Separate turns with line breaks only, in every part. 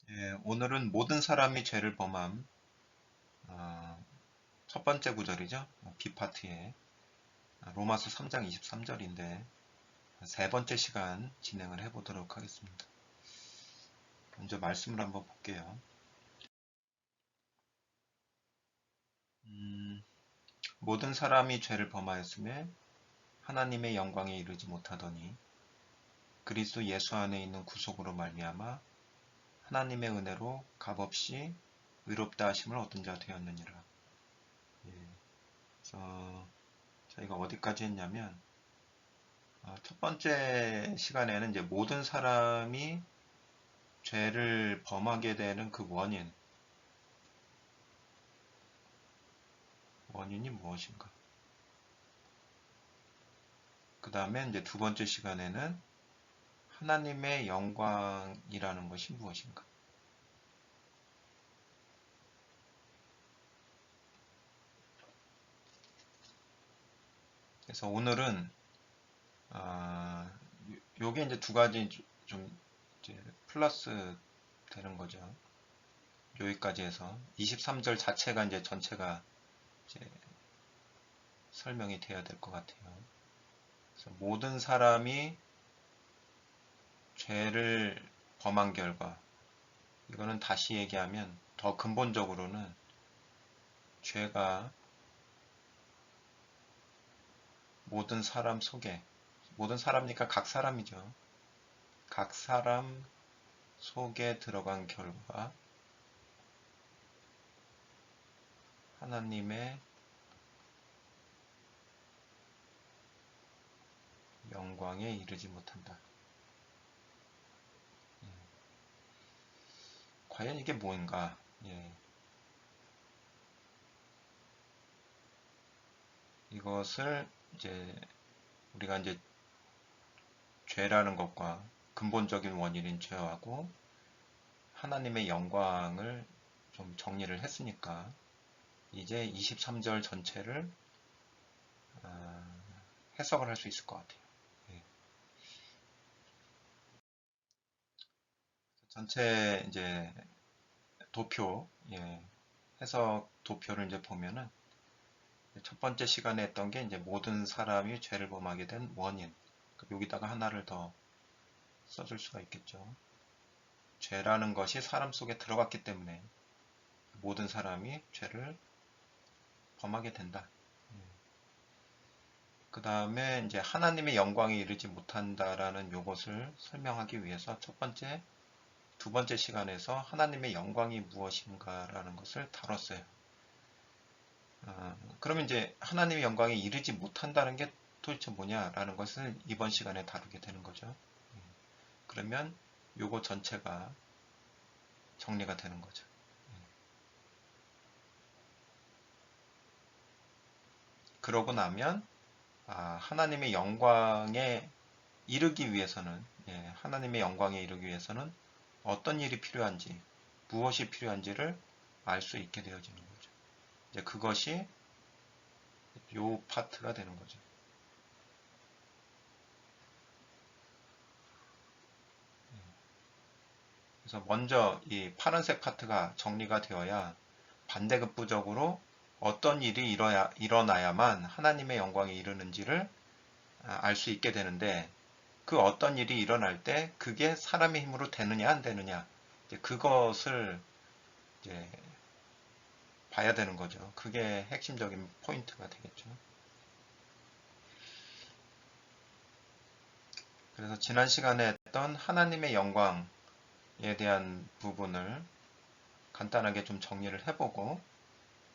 예, 오늘은 모든 사람이 죄를 범함, 첫 번째 구절이죠. B파트에 로마서 3장 23절인데 세 번째 시간 진행을 해보도록 하겠습니다. 먼저 말씀을 한번 볼게요. 모든 사람이 죄를 범하였음에 하나님의 영광에 이르지 못하더니 그리스도 예수 안에 있는 구속으로 말미암아 하나님의 은혜로 값없이 의롭다 하심을 얻은 자 되었느니라. 예, 그래서 저희가 어디까지 했냐면 첫 번째 시간에는 이제 모든 사람이 죄를 범하게 되는 그 원인이 무엇인가? 그 다음에 이제 두 번째 시간에는 하나님의 영광이라는 것이 무엇인가? 그래서 오늘은 요게 이제 두 가지 좀 이제 플러스 되는 거죠. 여기까지 해서 23절 자체가 이제 전체가 이제 설명이 돼야 될 것 같아요. 그래서 모든 사람이 죄를 범한 결과, 이거는 다시 얘기하면 더 근본적으로는 죄가 모든 사람 속에, 모든 사람이니까 각 사람이죠. 각 사람 속에 들어간 결과 하나님의 영광에 이르지 못한다. 과연 이게 뭔가? 예, 이것을 이제 우리가 이제 죄라는 것과 근본적인 원인인 죄하고 하나님의 영광을 좀 정리를 했으니까 이제 23절 전체를 해석을 할 수 있을 것 같아요. 예. 전체 이제 도표, 예, 해석 도표를 이제 보면은 첫 번째 시간에 했던 게 이제 모든 사람이 죄를 범하게 된 원인. 여기다가 하나를 더 써줄 수가 있겠죠. 죄라는 것이 사람 속에 들어갔기 때문에 모든 사람이 죄를 범하게 된다. 그 다음에 이제 하나님의 영광에 이르지 못한다라는 요것을 설명하기 위해서 첫 번째, 두 번째 시간에서 하나님의 영광이 무엇인가라는 것을 다뤘어요. 그러면 이제 하나님의 영광에 이르지 못한다는 게 도대체 뭐냐라는 것을 이번 시간에 다루게 되는 거죠. 그러면 요거 전체가 정리가 되는 거죠. 그러고 나면 하나님의 영광에 이르기 위해서는, 하나님의 영광에 이르기 위해서는 어떤 일이 필요한지, 무엇이 필요한지를 알 수 있게 되어지는 거죠. 이제 그것이 요 파트가 되는 거죠. 그래서 먼저 이 파란색 파트가 정리가 되어야 반대급부적으로 어떤 일이 일어나야만 하나님의 영광에 이르는지를 알 수 있게 되는데, 그 어떤 일이 일어날 때 그게 사람의 힘으로 되느냐 안 되느냐, 이제 그것을 이제 봐야 되는 거죠. 그게 핵심적인 포인트가 되겠죠. 그래서 지난 시간에 했던 하나님의 영광에 대한 부분을 간단하게 좀 정리를 해보고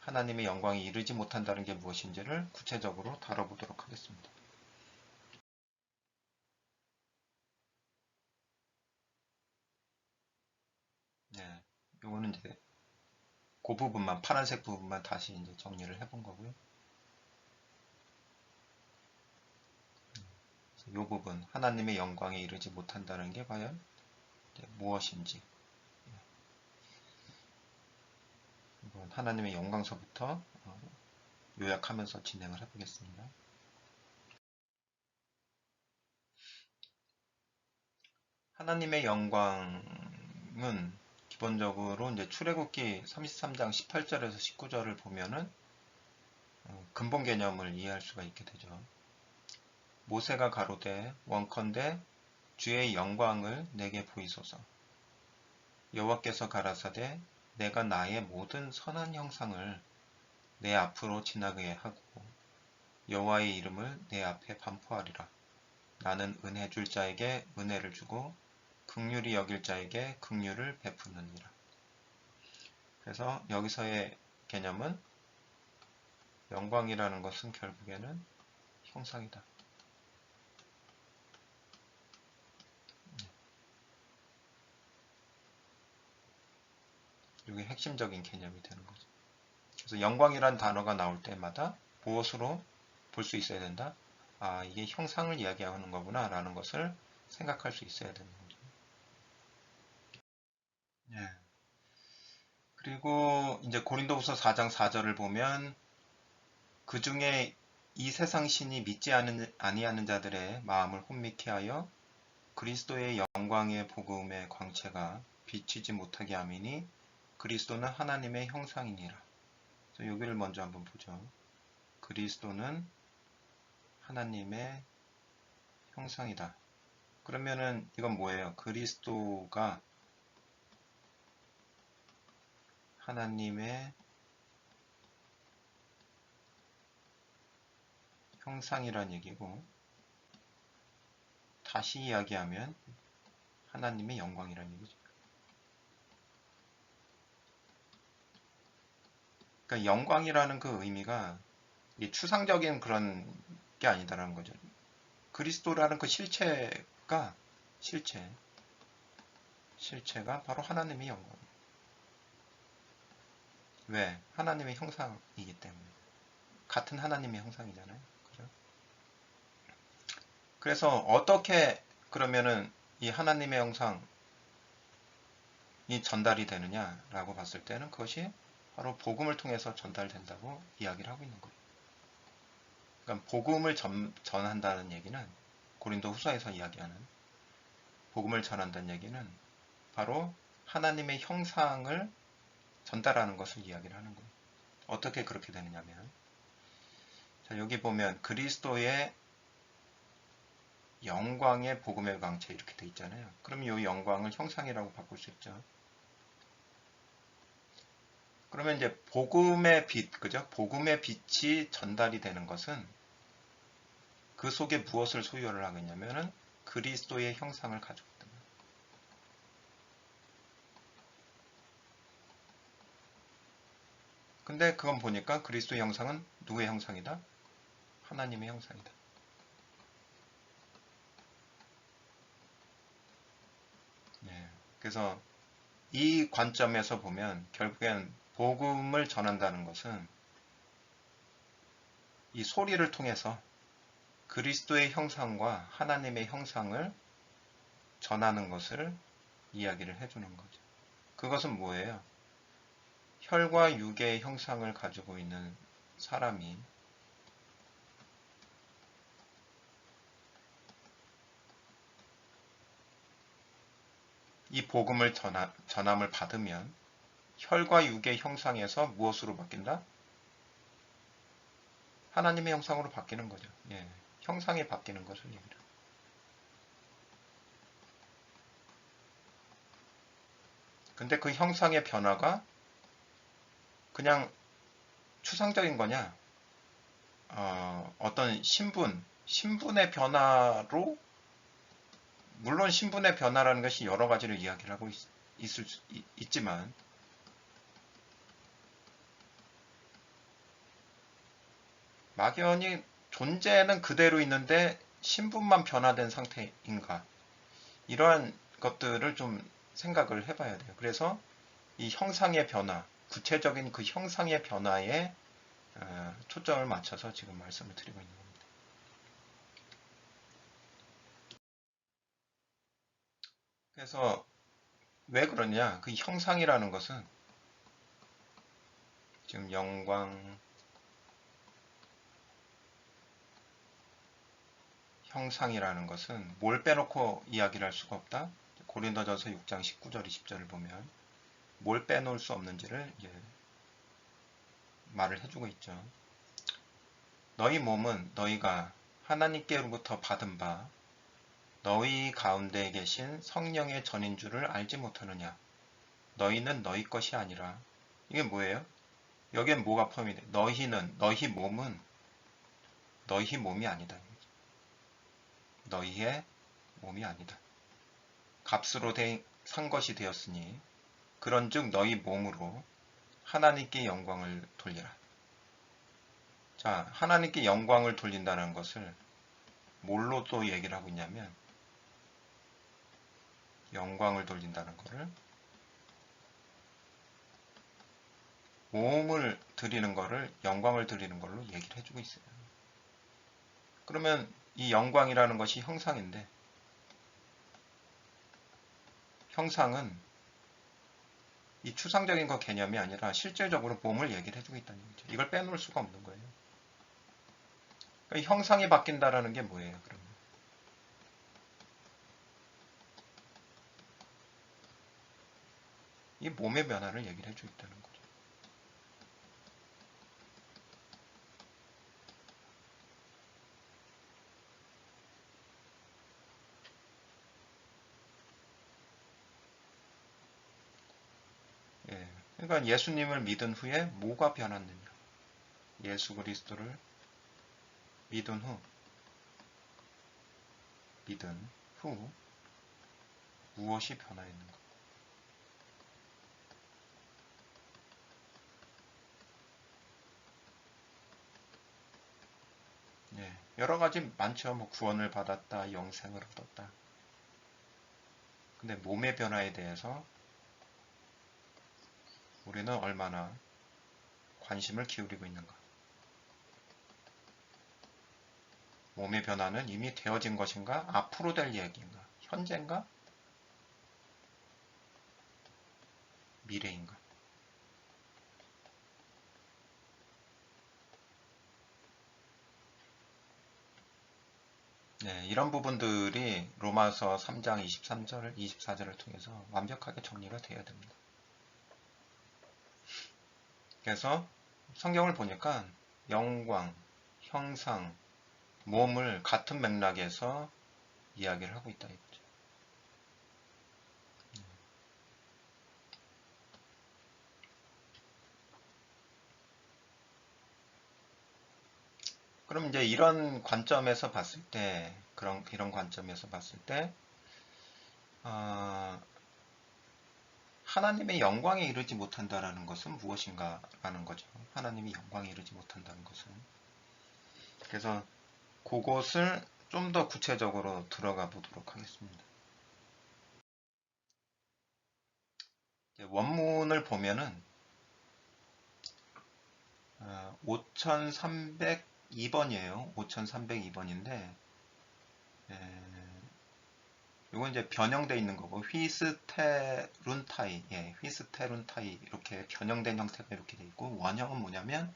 하나님의 영광이 이르지 못한다는 게 무엇인지를 구체적으로 다뤄보도록 하겠습니다. 네, 요거는 이제 그 부분만, 파란색 부분만 다시 이제 정리를 해본 거고요. 이 부분, 하나님의 영광에 이르지 못한다는 게 과연 무엇인지, 하나님의 영광서부터 요약하면서 진행을 해보겠습니다. 하나님의 영광은 기본적으로 이제 출애굽기 33장 18절에서 19절을 보면은 근본 개념을 이해할 수가 있게 되죠. 모세가 가로되 원컨대 주의 영광을 내게 보이소서. 여호와께서 가라사대 내가 나의 모든 선한 형상을 내 앞으로 지나게 하고 여호와의 이름을 내 앞에 반포하리라. 나는 은혜 줄 자에게 은혜를 주고 긍휼히 여길 자에게 긍휼을 베푸느니라. 그래서 여기서의 개념은 영광이라는 것은 결국에는 형상이다. 이게 핵심적인 개념이 되는 거죠. 그래서 영광이란 단어가 나올 때마다 무엇으로 볼 수 있어야 된다? 아, 이게 형상을 이야기하는 거구나 라는 것을 생각할 수 있어야 되는 거죠. 예. 그리고 이제 고린도후서 4장 4절을 보면 그 중에 이 세상 신이 믿지 아니하는 자들의 마음을 혼미케 하여 그리스도의 영광의 복음의 광채가 비치지 못하게 함이니 그리스도는 하나님의 형상이니라. 그래서 여기를 먼저 한번 보죠. 그리스도는 하나님의 형상이다. 그러면은 이건 뭐예요? 그리스도가 하나님의 형상이란 얘기고, 다시 이야기하면 하나님의 영광이란 얘기죠. 그러니까 영광이라는 그 의미가 추상적인 그런 게 아니다라는 거죠. 그리스도라는 그 실체가 바로 하나님의 영광. 왜? 하나님의 형상이기 때문에. 같은 하나님의 형상이잖아요. 그죠? 그래서 어떻게 그러면은 이 하나님의 형상이 전달이 되느냐라고 봤을 때는 그것이 바로 복음을 통해서 전달된다고 이야기를 하고 있는 거예요. 그러니까 복음을 전한다는 얘기는 고린도 후서에서 이야기하는 복음을 전한다는 얘기는 바로 하나님의 형상을 전달하는 것을 이야기를 하는 거예요. 어떻게 그렇게 되느냐면, 자, 여기 보면 그리스도의 영광의 복음의 광채 이렇게 돼 있잖아요. 그럼 이 영광을 형상이라고 바꿀 수 있죠. 그러면 이제 복음의 빛, 그죠? 복음의 빛이 전달이 되는 것은 그 속에 무엇을 소유를 하겠냐면은 그리스도의 형상을 가지고 있다. 근데 그건 보니까 그리스도의 형상은 누구의 형상이다? 하나님의 형상이다. 예. 그래서 이 관점에서 보면 결국엔 복음을 전한다는 것은 이 소리를 통해서 그리스도의 형상과 하나님의 형상을 전하는 것을 이야기를 해주는 거죠. 그것은 뭐예요? 혈과 육의 형상을 가지고 있는 사람이 이 복음을 전함을 받으면 혈과 육의 형상에서 무엇으로 바뀐다? 하나님의 형상으로 바뀌는 거죠. 예, 형상이 바뀌는 것을 얘기를 합니다. 근데 그 형상의 변화가 그냥 추상적인 거냐? 어떤 신분의 변화로, 물론 신분의 변화라는 것이 여러 가지를 이야기를 하고 있지만 막연히 존재는 그대로 있는데 신분만 변화된 상태인가, 이러한 것들을 좀 생각을 해봐야 돼요. 그래서 이 형상의 변화, 구체적인 그 형상의 변화에 초점을 맞춰서 지금 말씀을 드리고 있는 겁니다. 그래서 왜 그러냐? 그 형상이라는 것은 지금 영광, 형상이라는 것은 뭘 빼놓고 이야기를 할 수가 없다? 고린도전서 6장 19절 20절을 보면 뭘 빼놓을 수 없는지를 이제 말을 해주고 있죠. 너희 몸은 너희가 하나님께로부터 받은 바 너희 가운데 계신 성령의 전인 줄을 알지 못하느냐. 너희는 너희 것이 아니라. 이게 뭐예요? 여기엔 뭐가 포함이 돼? 너희 몸은 너희 몸이 아니다. 너희의 몸이 아니다. 값으로 산 것이 되었으니 그런즉 너희 몸으로 하나님께 영광을 돌리라. 자, 하나님께 영광을 돌린다는 것을 뭘로 또 얘기를 하고 있냐면 영광을 돌린다는 것을 몸을 드리는 것을 영광을 드리는 걸로 얘기를 해주고 있어요. 그러면 이 영광이라는 것이 형상인데 형상은 이 추상적인 거 개념이 아니라 실질적으로 몸을 얘기를 해주고 있다는 얘기죠. 이걸 빼놓을 수가 없는 거예요. 그러니까 형상이 바뀐다라는 게 뭐예요? 그러면 이 몸의 변화를 얘기를 해주고 있다는 거죠. 예. 그러니까 예수님을 믿은 후에 뭐가 변했느냐? 예수 그리스도를 믿은 후 무엇이 변화했는가? 예. 여러 가지 많죠. 뭐 구원을 받았다, 영생을 얻었다. 근데 몸의 변화에 대해서 우리는 얼마나 관심을 기울이고 있는가? 몸의 변화는 이미 되어진 것인가? 앞으로 될 얘기인가? 현재인가? 미래인가? 네, 이런 부분들이 로마서 3장 23절, 24절을 통해서 완벽하게 정리가 되어야 됩니다. 그래서 성경을 보니까 영광, 형상, 몸을 같은 맥락에서 이야기를 하고 있다 이거죠. 그럼 이제 이런 관점에서 봤을 때, 이런 관점에서 봤을 때, 어, 하나님의 영광에 이르지 못한다라는 것은 무엇인가라는 거죠. 하나님이 영광에 이르지 못한다는 것은. 그래서 그것을 좀 더 구체적으로 들어가 보도록 하겠습니다. 원문을 보면은 5302번이에요. 5302번인데 이건 이제 변형되어 있는 거고 휘스테룬타이, 휘스테룬타이 이렇게 변형된 형태가 이렇게 되어 있고 원형은 뭐냐면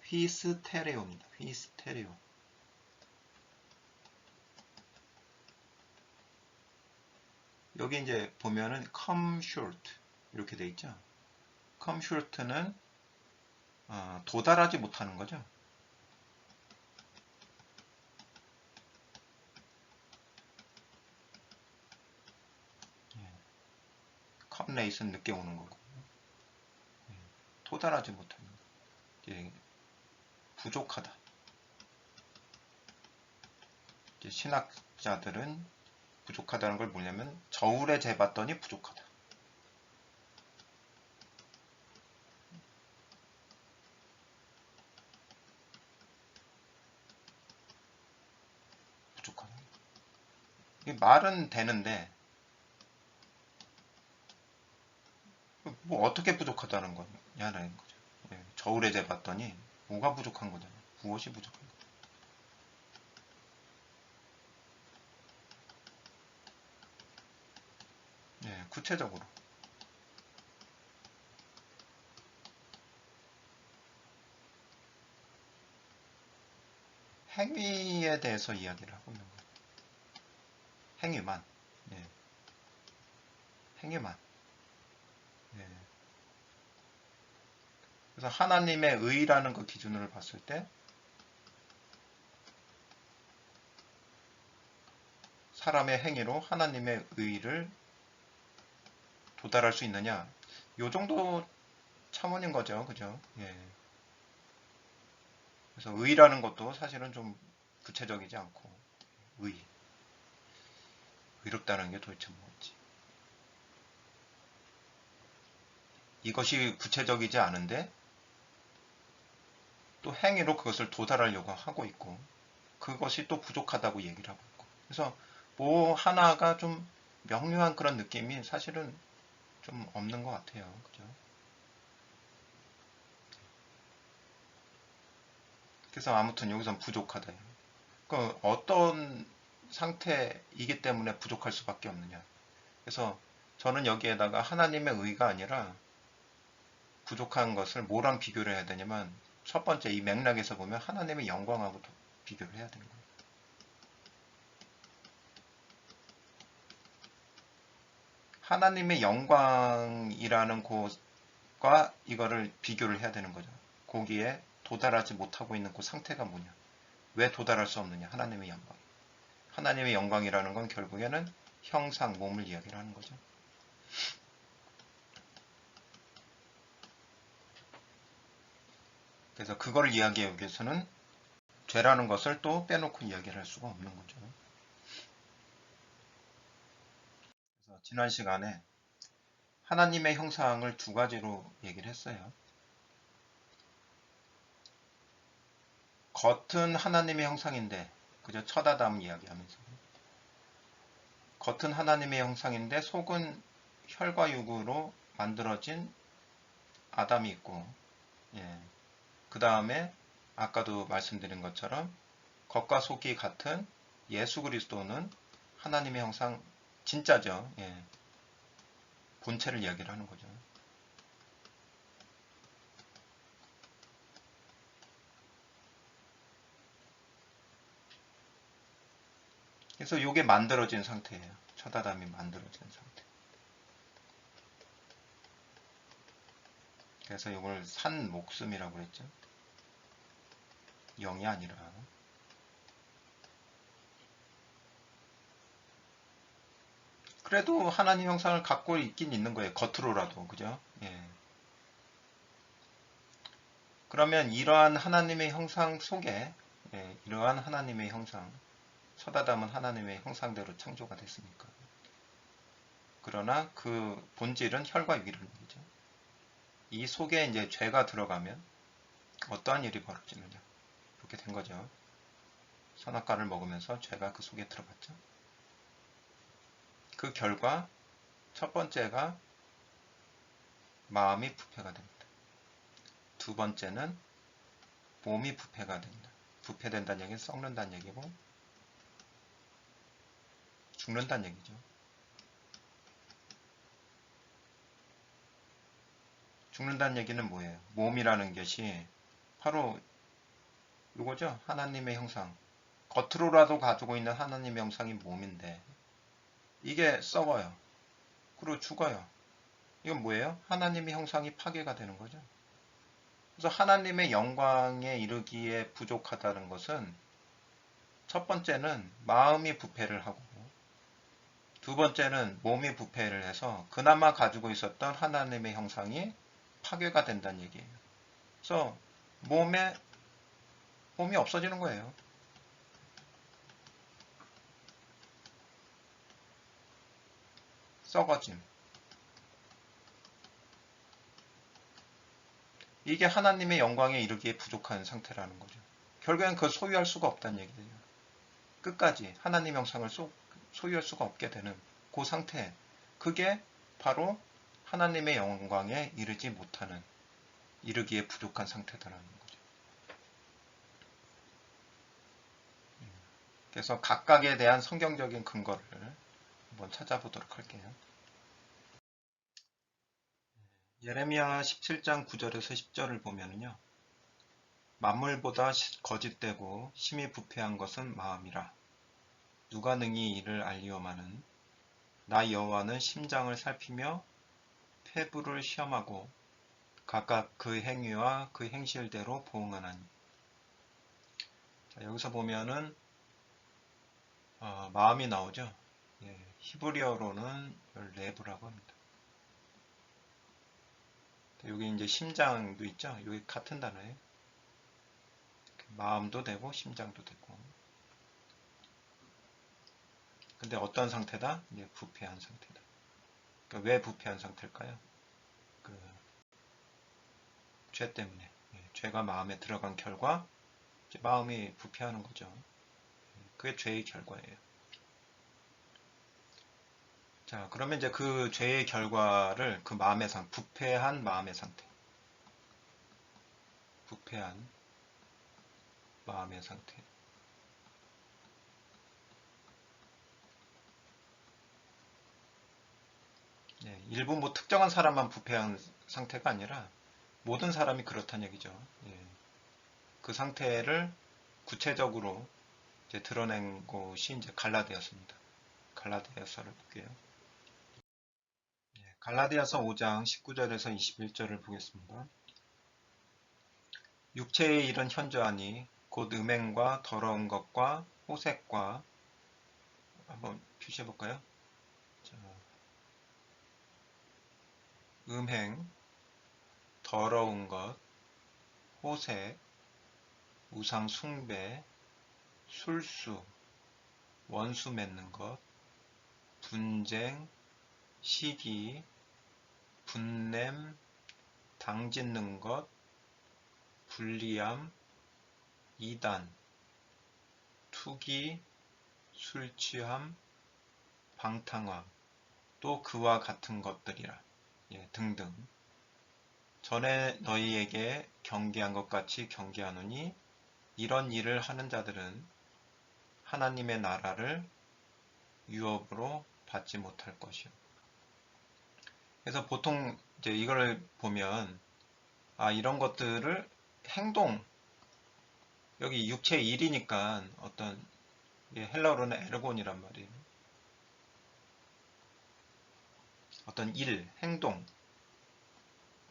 휘스테레오입니다. 휘스테레오. 여기 이제 보면은 come short 이렇게 되어 있죠. come short는 도달하지 못하는 거죠. come late은 늦게 오는 거고 도달하지 못하는 거. 부족하다. 신학자들은 부족하다는 걸 뭐냐면 저울에 재봤더니 부족하다. 부족하다. 이게 말은 되는데 뭐 어떻게 부족하다는 거냐는 거죠. 저울에 재봤더니 뭐가 부족한 거냐? 무엇이 부족한 거냐? 구체적으로 행위에 대해서 이야기를 하고 있는 거예요. 행위만. 예, 행위만. 그래서 하나님의 의라는 그 기준으로 봤을 때 사람의 행위로 하나님의 의를 도달할 수 있느냐? 요 정도 차원인 거죠. 그죠? 예. 그래서 의라는 것도 사실은 좀 구체적이지 않고 의롭다는 게 도대체 뭐지? 이것이 구체적이지 않은데 또 행위로 그것을 도달하려고 하고 있고 그것이 또 부족하다고 얘기를 하고 있고 그래서 뭐 하나가 좀 명료한 그런 느낌이 사실은 좀 없는 것 같아요. 그죠? 그래서 아무튼 여기선 부족하다. 그 어떤 상태이기 때문에 부족할 수밖에 없느냐. 그래서 저는 여기에다가 하나님의 의가 아니라 부족한 것을 뭐랑 비교를 해야 되냐면 첫 번째 이 맥락에서 보면 하나님의 영광하고 비교를 해야 되는 거예요. 하나님의 영광이라는 곳과 이거를 비교를 해야 되는 거죠. 거기에 도달하지 못하고 있는 그 상태가 뭐냐. 왜 도달할 수 없느냐. 하나님의 영광. 하나님의 영광이라는 건 결국에는 형상, 몸을 이야기를 하는 거죠. 그래서 그걸 이야기하기 위해서는 죄라는 것을 또 빼놓고 이야기를 할 수가 없는 거죠. 그래서 지난 시간에 하나님의 형상을 두 가지로 얘기를 했어요. 겉은 하나님의 형상인데, 그저 첫아담 이야기하면서. 겉은 하나님의 형상인데 속은 혈과 육으로 만들어진 아담이 있고, 예. 그 다음에 아까도 말씀드린 것처럼 겉과 속이 같은 예수 그리스도는 하나님의 형상 진짜죠. 예. 본체를 이야기를 하는 거죠. 그래서 이게 만들어진 상태예요. 첫 아담이 만들어진 상태. 그래서 이걸 산 목숨이라고 했죠. 영이 아니라. 그래도 하나님 형상을 갖고 있긴 있는 거예요. 겉으로라도. 그죠? 예. 그러면 이러한 하나님의 형상 속에 이러한 하나님의 형상 첫 아담은 하나님의 형상대로 창조가 됐으니까. 그러나 그 본질은 혈과 육이라는 얘기죠. 이 속에 이제 죄가 들어가면 어떠한 일이 벌어지느냐. 이렇게 된 거죠. 선악과를 먹으면서 죄가 그 속에 들어갔죠. 그 결과 첫 번째가 마음이 부패가 됩니다. 두 번째는 몸이 부패가 된다. 부패된다는 얘기는 썩는다는 얘기고 죽는다는 얘기죠. 죽는다는 얘기는 뭐예요? 몸이라는 것이 바로 이거죠. 하나님의 형상. 겉으로라도 가지고 있는 하나님의 형상이 몸인데 이게 썩어요. 그리고 죽어요. 이건 뭐예요? 하나님의 형상이 파괴가 되는 거죠. 그래서 하나님의 영광에 이르기에 부족하다는 것은 첫 번째는 마음이 부패를 하고 두 번째는 몸이 부패를 해서 그나마 가지고 있었던 하나님의 형상이 파괴가 된다는 얘기예요. 그래서 몸이 없어지는 거예요. 썩어짐. 이게 하나님의 영광에 이르기에 부족한 상태라는 거죠. 결국엔 그걸 소유할 수가 없다는 얘기예요. 끝까지 하나님 형상을 소유할 수가 없게 되는 그 상태. 그게 바로 하나님의 영광에 이르지 못하는, 이르기에 부족한 상태다라는 거죠. 그래서 각각에 대한 성경적인 근거를 한번 찾아보도록 할게요. 예레미야 17장 9절에서 10절을 보면요. 만물보다 거짓되고 심히 부패한 것은 마음이라. 누가 능히 이를 알리오마는 나 여호와는 심장을 살피며 폐부를 시험하고 각각 그 행위와 그 행실대로 보응하는. 자, 여기서 보면은 마음이 나오죠. 예, 히브리어로는 레브라고 합니다. 여기 이제 심장도 있죠. 여기 같은 단어예요. 마음도 되고 심장도 되고. 근데 어떤 상태다? 이제 부패한 상태다. 그러니까 왜 부패한 상태일까요? 그 죄 때문에. 예, 죄가 마음에 들어간 결과 이제 마음이 부패하는 거죠. 그게 죄의 결과예요. 자, 그러면 이제 그 죄의 결과를 그 마음의 부패한 마음의 상태. 부패한 마음의 상태. 예, 일부 뭐 특정한 사람만 부패한 상태가 아니라 모든 사람이 그렇다는 얘기죠. 예, 그 상태를 구체적으로 이제 드러낸 곳이 이제 갈라디아서입니다. 갈라디아서를 볼게요. 예, 갈라디아서 5장 19절에서 21절을 보겠습니다. 육체의 일은 현저하니 곧 음행과 더러운 것과 호색과 한번 표시해 볼까요? 자, 음행, 더러운 것, 호색, 우상 숭배, 술수, 원수 맺는 것, 분쟁, 시기, 분냄, 당짓는 것, 불리함, 이단, 투기, 술취함, 방탕함, 또 그와 같은 것들이라. 예, 등등. 전에 너희에게 경계한 것 같이 경계하노니 이런 일을 하는 자들은 하나님의 나라를 유업으로 받지 못할 것이요. 그래서 보통 이제 이걸 보면 이런 것들을 행동, 여기 육체 일이니까 어떤 헬라어로는 에르곤이란 말이에요. 어떤 일, 행동.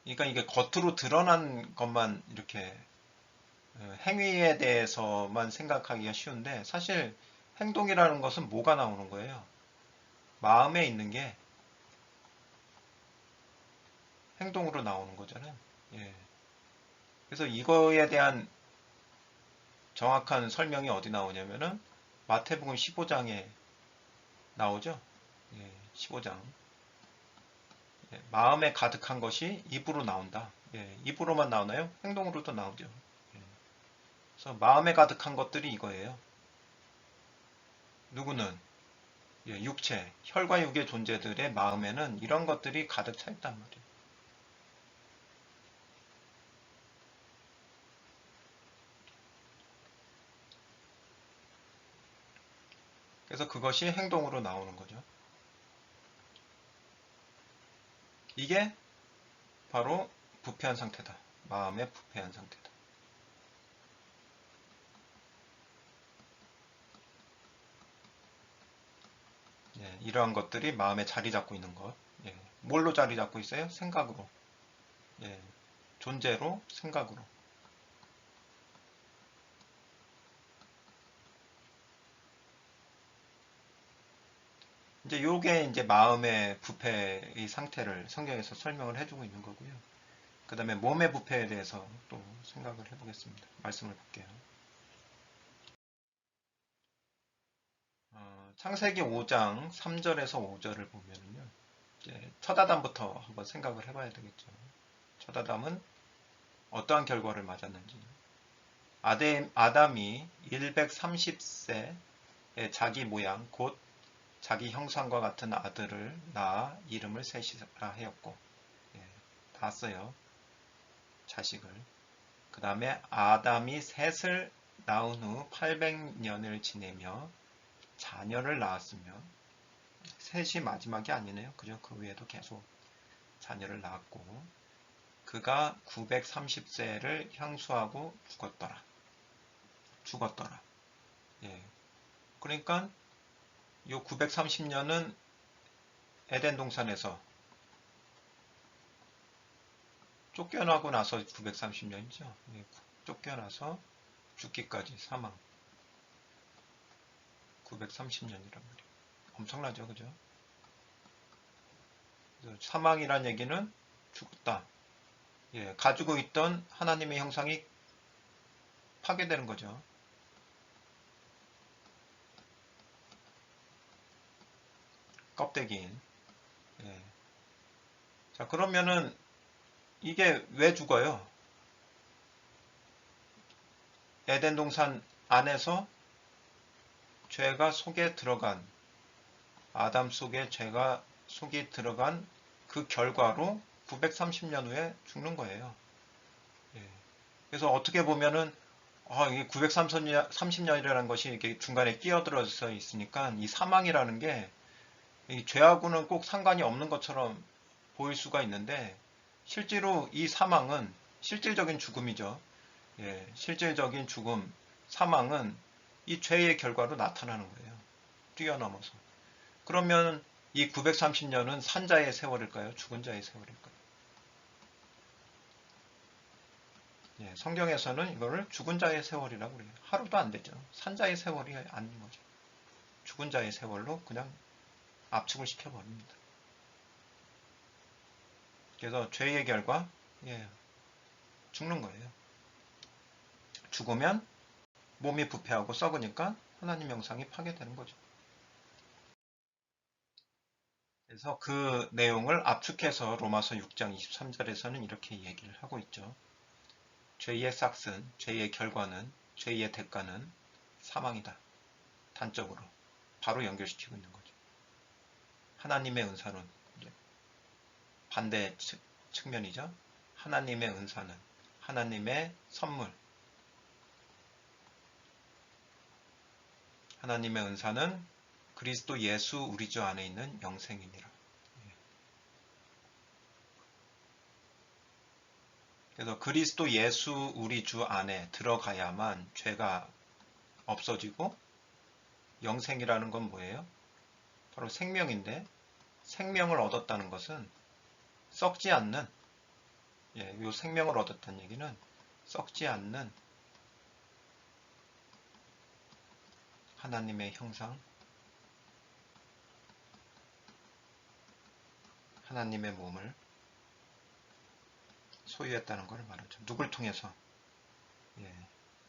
그러니까 이게 겉으로 드러난 것만 이렇게 행위에 대해서만 생각하기가 쉬운데 사실 행동이라는 것은 뭐가 나오는 거예요? 마음에 있는 게 행동으로 나오는 거잖아요. 예. 그래서 이거에 대한 정확한 설명이 어디 나오냐면은 마태복음 15장에 나오죠. 예, 15장. 예, 마음에 가득한 것이 입으로 나온다. 예, 입으로만 나오나요? 행동으로도 나오죠. 예, 그래서 마음에 가득한 것들이 이거예요. 누구는 육체, 혈과 육의 존재들의 마음에는 이런 것들이 가득 차 있단 말이에요. 그래서 그것이 행동으로 나오는 거죠. 이게 바로 부패한 상태다. 마음의 부패한 상태다. 예, 이러한 것들이 마음에 자리 잡고 있는 것. 예, 뭘로 자리 잡고 있어요? 생각으로. 예, 존재로, 생각으로. 이제 요게 이제 마음의 부패의 상태를 성경에서 설명을 해주고 있는 거고요. 그 다음에 몸의 부패에 대해서 또 생각을 해보겠습니다. 말씀을 볼게요. 창세기 5장 3절에서 5절을 보면요. 이제 첫 아담부터 한번 생각을 해봐야 되겠죠. 첫 아담은 어떠한 결과를 맞았는지. 아담이 130세에 자기 모양, 곧 자기 형상과 같은 아들을 낳아 이름을 셋이라 하였고, 예, 낳았어요. 자식을. 그 다음에 아담이 셋을 낳은 후 800년을 지내며 자녀를 낳았으며, 셋이 마지막이 아니네요. 그죠? 그 외에도 계속 자녀를 낳았고, 그가 930세를 향수하고 죽었더라. 죽었더라. 예. 그러니까 이 930년은 에덴 동산에서 쫓겨나고 나서 930년이죠. 쫓겨나서 죽기까지 사망 930년이란 말이에요. 엄청나죠, 그죠? 사망이란 얘기는 죽었다. 가지고 있던 하나님의 형상이 파괴되는 거죠. 껍데기인. 자, 그러면은 이게 왜 죽어요? 에덴 동산 안에서 죄가 속에 들어간, 아담 속에 죄가 속에 들어간 그 결과로 930년 후에 죽는 거예요. 그래서 어떻게 보면은 이게 930년이라는 것이 이렇게 중간에 끼어들어서 있으니까 이 사망이라는 게 이 죄하고는 꼭 상관이 없는 것처럼 보일 수가 있는데 실제로 이 사망은 실질적인 죽음이죠. 실질적인 죽음, 사망은 이 죄의 결과로 나타나는 거예요. 뛰어넘어서. 그러면 이 930년은 산자의 세월일까요? 죽은 자의 세월일까요? 성경에서는 이거를 죽은 자의 세월이라고 그래요. 하루도 안 되죠. 산자의 세월이 아닌 거죠. 죽은 자의 세월로 그냥 압축을 시켜버립니다. 그래서 죄의 결과, 죽는 거예요. 죽으면 몸이 부패하고 썩으니까 하나님 형상이 파괴되는 거죠. 그래서 그 내용을 압축해서 로마서 6장 23절에서는 이렇게 얘기를 하고 있죠. 죄의 싹슨, 죄의 결과는, 죄의 대가는 사망이다. 단적으로 바로 연결시키고 있는 거죠. 하나님의 은사는 반대 측면이죠. 하나님의 은사는, 하나님의 선물, 하나님의 은사는 그리스도 예수 우리 주 안에 있는 영생이니라. 그래서 그리스도 예수 우리 주 안에 들어가야만 죄가 없어지고, 영생이라는 건 뭐예요? 바로 생명인데, 생명을 얻었다는 것은 썩지 않는, 이 생명을 얻었다는 얘기는 썩지 않는 하나님의 형상, 하나님의 몸을 소유했다는 걸 말하죠. 누굴 통해서?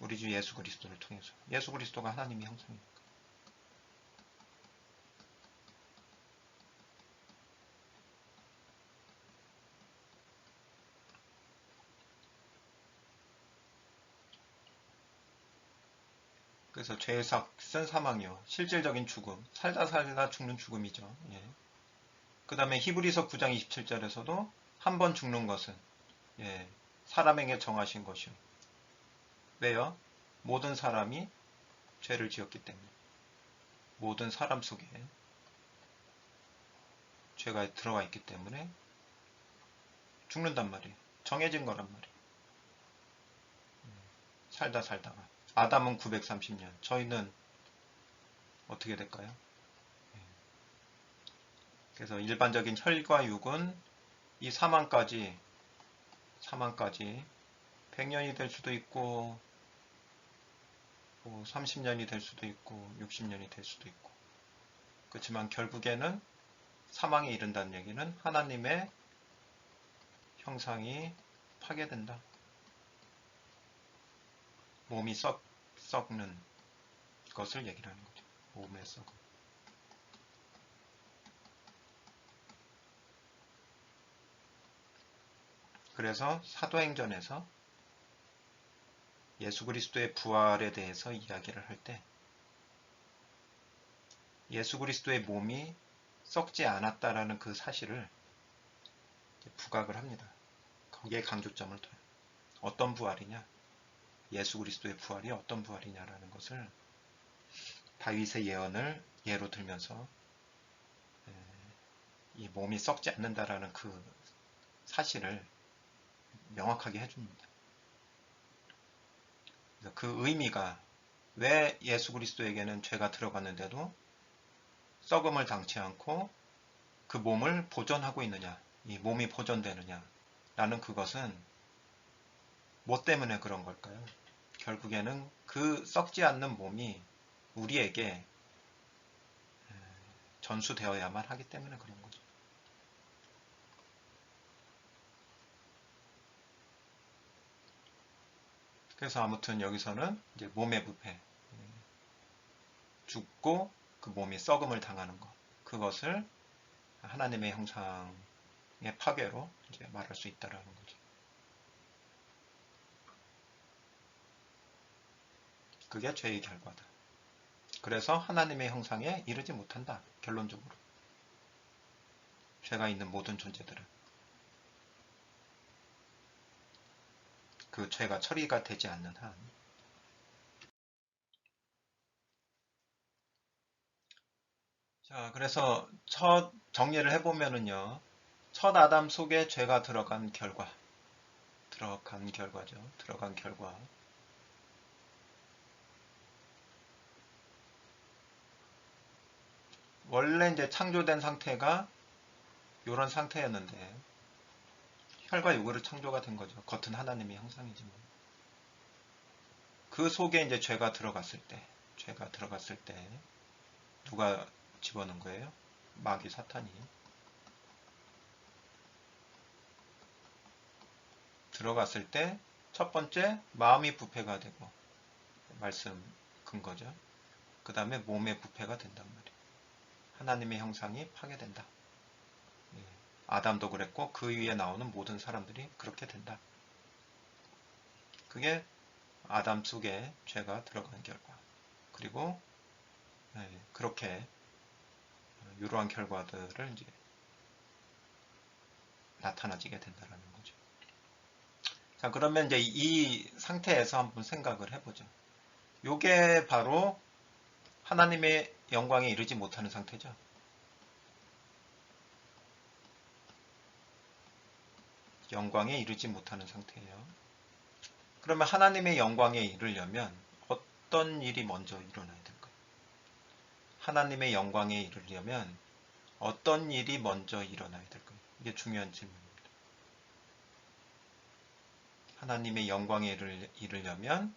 우리 주 예수 그리스도를 통해서. 예수 그리스도가 하나님의 형상입니다. 그래서 죄의 삭은 사망이요. 실질적인 죽음. 살다 살다 죽는 죽음이죠. 그 다음에 히브리서 9장 27절에서도 한 번 죽는 것은 사람에게 정하신 것이요. 왜요? 모든 사람이 죄를 지었기 때문에. 모든 사람 속에 죄가 들어가 있기 때문에 죽는단 말이에요. 정해진 거란 말이에요. 살다 살다가. 아담은 930년. 저희는 어떻게 될까요? 그래서 일반적인 혈과 육은 이 사망까지 100년이 될 수도 있고 30년이 될 수도 있고 60년이 될 수도 있고, 그렇지만 결국에는 사망에 이른다는 얘기는 하나님의 형상이 파괴된다. 몸이 썩는 것을 얘기를 하는 거죠. 몸의 썩음. 그래서 사도행전에서 예수 그리스도의 부활에 대해서 이야기를 할 때 예수 그리스도의 몸이 썩지 않았다라는 그 사실을 부각을 합니다. 거기에 강조점을 둬요. 어떤 부활이냐? 예수 그리스도의 부활이 어떤 부활이냐라는 것을 다윗의 예언을 예로 들면서 이 몸이 썩지 않는다라는 그 사실을 명확하게 해줍니다. 그래서 그 의미가, 왜 예수 그리스도에게는 죄가 들어갔는데도 썩음을 당치 않고 그 몸을 보존하고 있느냐, 이 몸이 보존되느냐, 라는 그것은 뭐 때문에 그런 걸까요? 결국에는 그 썩지 않는 몸이 우리에게 전수되어야만 하기 때문에 그런 거죠. 그래서 아무튼 여기서는 이제 몸의 부패, 죽고 그 몸이 썩음을 당하는 것, 그것을 하나님의 형상의 파괴로 이제 말할 수 있다라는 거죠. 그게 죄의 결과다. 그래서 하나님의 형상에 이르지 못한다. 결론적으로. 죄가 있는 모든 존재들은. 그 죄가 처리가 되지 않는 한. 자, 그래서 첫 정리를 해보면은요. 첫 아담 속에 죄가 들어간 결과. 들어간 결과죠. 들어간 결과. 원래 이제 창조된 상태가 이런 상태였는데 혈과 육으로 창조가 된 거죠. 겉은 하나님의 형상이지만. 그 속에 이제 죄가 들어갔을 때 누가 집어넣은 거예요? 마귀 사탄이 들어갔을 때 첫 번째 마음이 부패가 되고 말씀 근거죠. 그 다음에 몸의 부패가 된단 말이에요. 하나님의 형상이 파괴된다. 예. 아담도 그랬고 그 위에 나오는 모든 사람들이 그렇게 된다. 그게 아담 속에 죄가 들어간 결과. 그리고 그렇게 이러한 결과들을 이제 나타나지게 된다는 거죠. 자, 그러면 이제 이 상태에서 한번 생각을 해보죠. 요게 바로 하나님의 영광에 이르지 못하는 상태죠. 영광에 이르지 못하는 상태예요. 그러면 하나님의 영광에 이르려면 어떤 일이 먼저 일어나야 될까요? 하나님의 영광에 이르려면 어떤 일이 먼저 일어나야 될까요? 이게 중요한 질문입니다. 하나님의 영광에 이르려면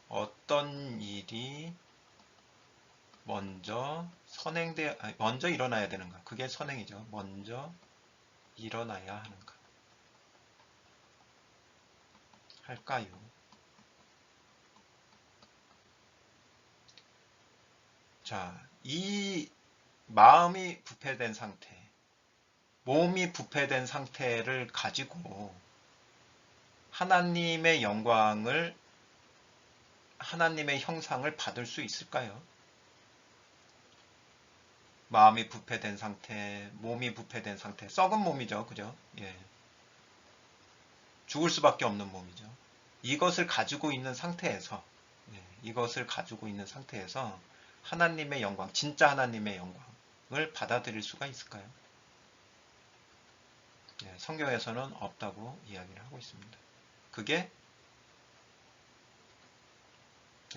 어떤 일이 먼저 일어나야 되는가? 그게 선행이죠. 먼저 일어나야 하는가? 할까요? 자, 이 마음이 부패된 상태, 몸이 부패된 상태를 가지고 하나님의 영광을, 하나님의 형상을 받을 수 있을까요? 마음이 부패된 상태, 몸이 부패된 상태, 썩은 몸이죠. 그죠? 예. 죽을 수밖에 없는 몸이죠. 이것을 가지고 있는 상태에서, 이것을 가지고 있는 상태에서 하나님의 영광, 진짜 하나님의 영광을 받아들일 수가 있을까요? 성경에서는 없다고 이야기를 하고 있습니다. 그게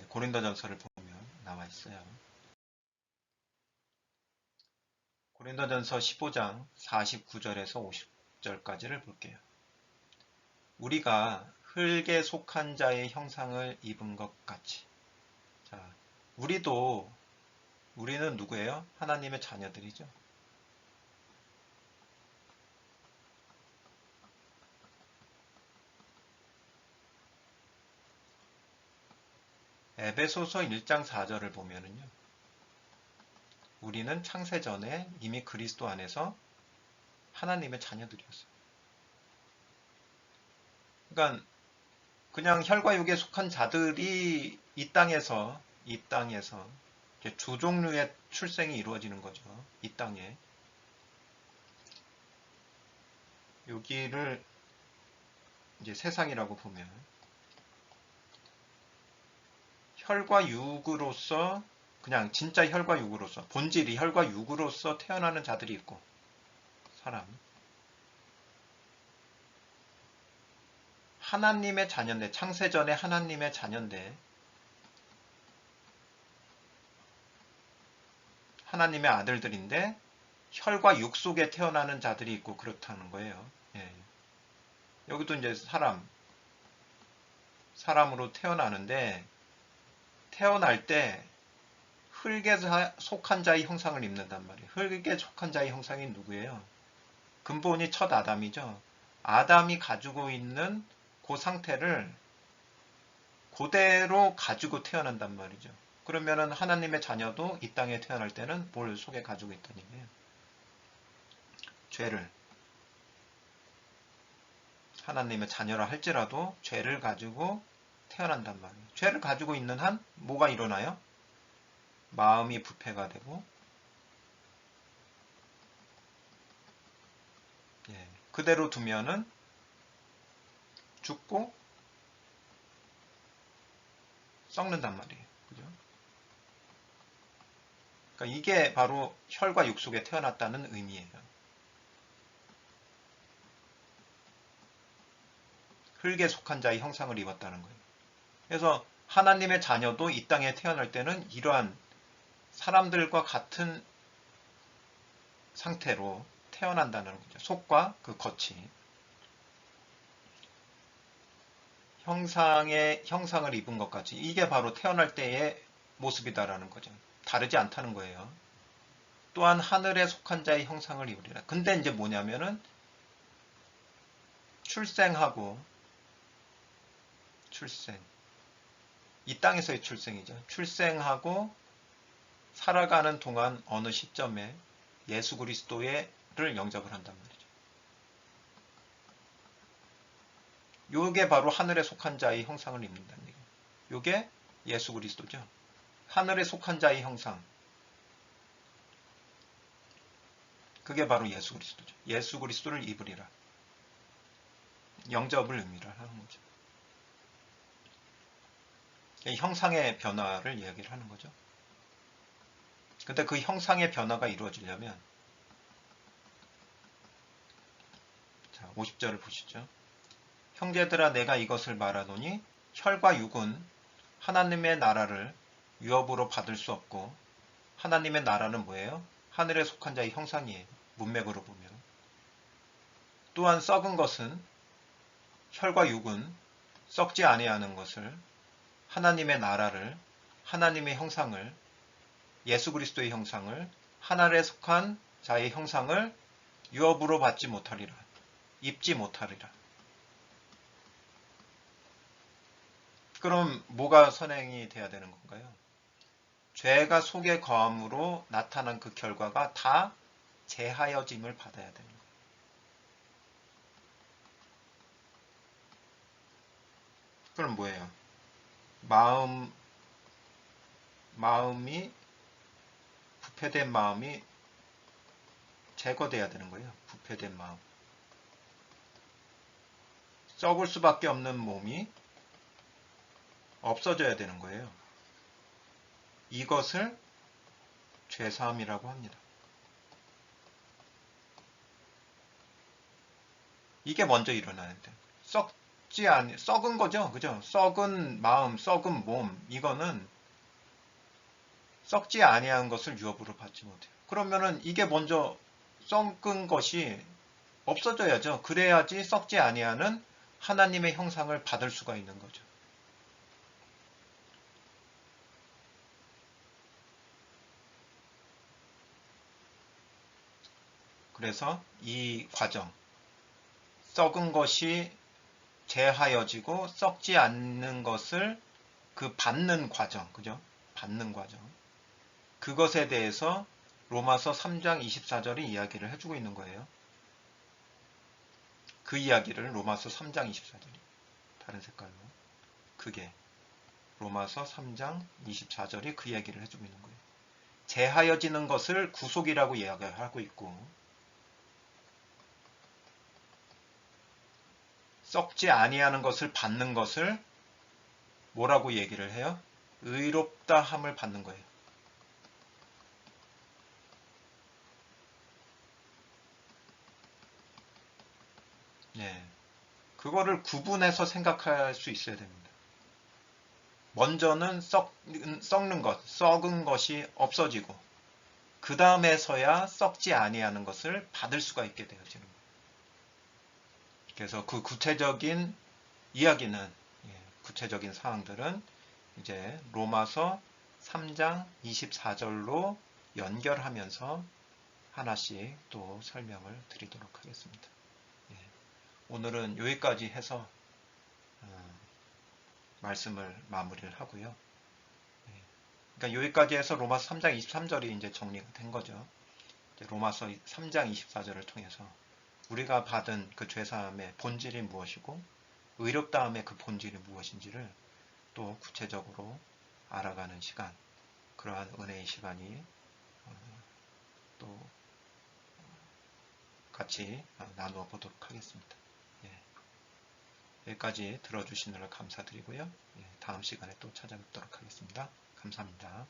고린도전서를 보면 나와 있어요. 고린도전서 15장 49절에서 50절까지를 볼게요. 우리가 흙에 속한 자의 형상을 입은 것 같이. 자, 우리는 누구예요? 하나님의 자녀들이죠. 에베소서 1장 4절을 보면은요. 우리는 창세전에 이미 그리스도 안에서 하나님의 자녀들이었어요. 그러니까 그냥 혈과 육에 속한 자들이 이 땅에서 두 종류의 출생이 이루어지는 거죠. 이 땅에. 여기를 이제 세상이라고 보면 혈과 육으로서 그냥 진짜 혈과 육으로서 본질이 혈과 육으로서 태어나는 자들이 있고 사람 하나님의 자녀인데 창세전에 하나님의 자녀인데 하나님의 아들들인데 혈과 육 속에 태어나는 자들이 있고 그렇다는 거예요. 예. 여기도 이제 사람으로 태어나는데 태어날 때 흙에 속한 자의 형상을 입는단 말이에요. 흙에 속한 자의 형상이 누구예요? 근본이 첫 아담이죠. 아담이 가지고 있는 그 상태를 그대로 가지고 태어난단 말이죠. 그러면은 하나님의 자녀도 이 땅에 태어날 때는 뭘 속에 가지고 있다는 얘기예요? 죄를. 하나님의 자녀라 할지라도 죄를 가지고 태어난단 말이에요. 죄를 가지고 있는 한 뭐가 일어나요? 마음이 부패가 되고, 그대로 두면은 죽고 썩는단 말이에요. 그죠? 그러니까 이게 바로 혈과 육 속에 태어났다는 의미예요. 흙에 속한 자의 형상을 입었다는 거예요. 그래서 하나님의 자녀도 이 땅에 태어날 때는 이러한 사람들과 같은 상태로 태어난다는 거죠. 속과 그 겉이. 형상을 입은 것 같이. 이게 바로 태어날 때의 모습이다라는 거죠. 다르지 않다는 거예요. 또한 하늘에 속한 자의 형상을 입으리라. 근데 이제 뭐냐면은 출생. 이 땅에서의 출생이죠. 출생하고 살아가는 동안 어느 시점에 예수 그리스도를 영접을 한단 말이죠. 요게 바로 하늘에 속한 자의 형상을 입는다는 얘기예요. 요게 예수 그리스도죠. 하늘에 속한 자의 형상. 그게 바로 예수 그리스도죠. 예수 그리스도를 입으리라. 영접을 의미를 하는 거죠. 형상의 변화를 이야기를 하는 거죠. 근데 그 형상의 변화가 이루어지려면 자, 50절을 보시죠. 형제들아 내가 이것을 말하노니 혈과 육은 하나님의 나라를 유업으로 받을 수 없고 하나님의 나라는 뭐예요? 하늘에 속한 자의 형상이에요. 문맥으로 보면. 또한 썩은 것은 혈과 육은 썩지 아니하는 것을 하나님의 나라를 하나님의 형상을 예수 그리스도의 형상을 하늘에 속한 자의 형상을 유업으로 받지 못하리라. 입지 못하리라. 그럼 뭐가 선행이 돼야 되는 건가요? 죄가 속에 거함으로 나타난 그 결과가 다 제하여짐을 받아야 되는 거예요. 그럼 뭐예요? 마음이 부패된 마음이 제거돼야 되는 거예요. 부패된 마음. 썩을 수밖에 없는 몸이 없어져야 되는 거예요. 이것을 죄사함이라고 합니다. 이게 먼저 일어나야 돼요. 썩은 거죠. 그죠? 썩은 마음, 썩은 몸, 이거는 썩지 아니한 것을 유업으로 받지 못해요. 그러면은 이게 먼저 썩은 것이 없어져야죠. 그래야지 썩지 아니하는 하나님의 형상을 받을 수가 있는 거죠. 그래서 이 과정, 썩은 것이 제하여지고 썩지 않는 것을 그 받는 과정, 그죠? 받는 과정. 그것에 대해서 로마서 3장 24절이 이야기를 해주고 있는 거예요. 그 이야기를 로마서 3장 24절이 다른 색깔로 그게 로마서 3장 24절이 그 이야기를 해주고 있는 거예요. 제하여지는 것을 구속이라고 이야기하고 있고 썩지 아니하는 것을 받는 것을 뭐라고 얘기를 해요? 의롭다 함을 받는 거예요. 네. 그거를 구분해서 생각할 수 있어야 됩니다. 먼저는 썩는 것, 썩은 것이 없어지고 그 다음에서야 썩지 아니하는 것을 받을 수가 있게 되어지는 거예요. 그래서 그 구체적인 이야기는, 구체적인 사항들은 이제 로마서 3장 24절로 연결하면서 하나씩 또 설명을 드리도록 하겠습니다. 오늘은 여기까지 해서 말씀을 마무리를 하고요. 그러니까 여기까지 해서 로마서 3장 23절이 이제 정리가 된 거죠. 이제 로마서 3장 24절을 통해서 우리가 받은 그 죄사함의 본질이 무엇이고 의롭다함의 그 본질이 무엇인지를 또 구체적으로 알아가는 시간, 그러한 은혜의 시간이 또 같이 나누어 보도록 하겠습니다. 여기까지 들어주시느라 감사드리고요. 다음 시간에 또 찾아뵙도록 하겠습니다. 감사합니다.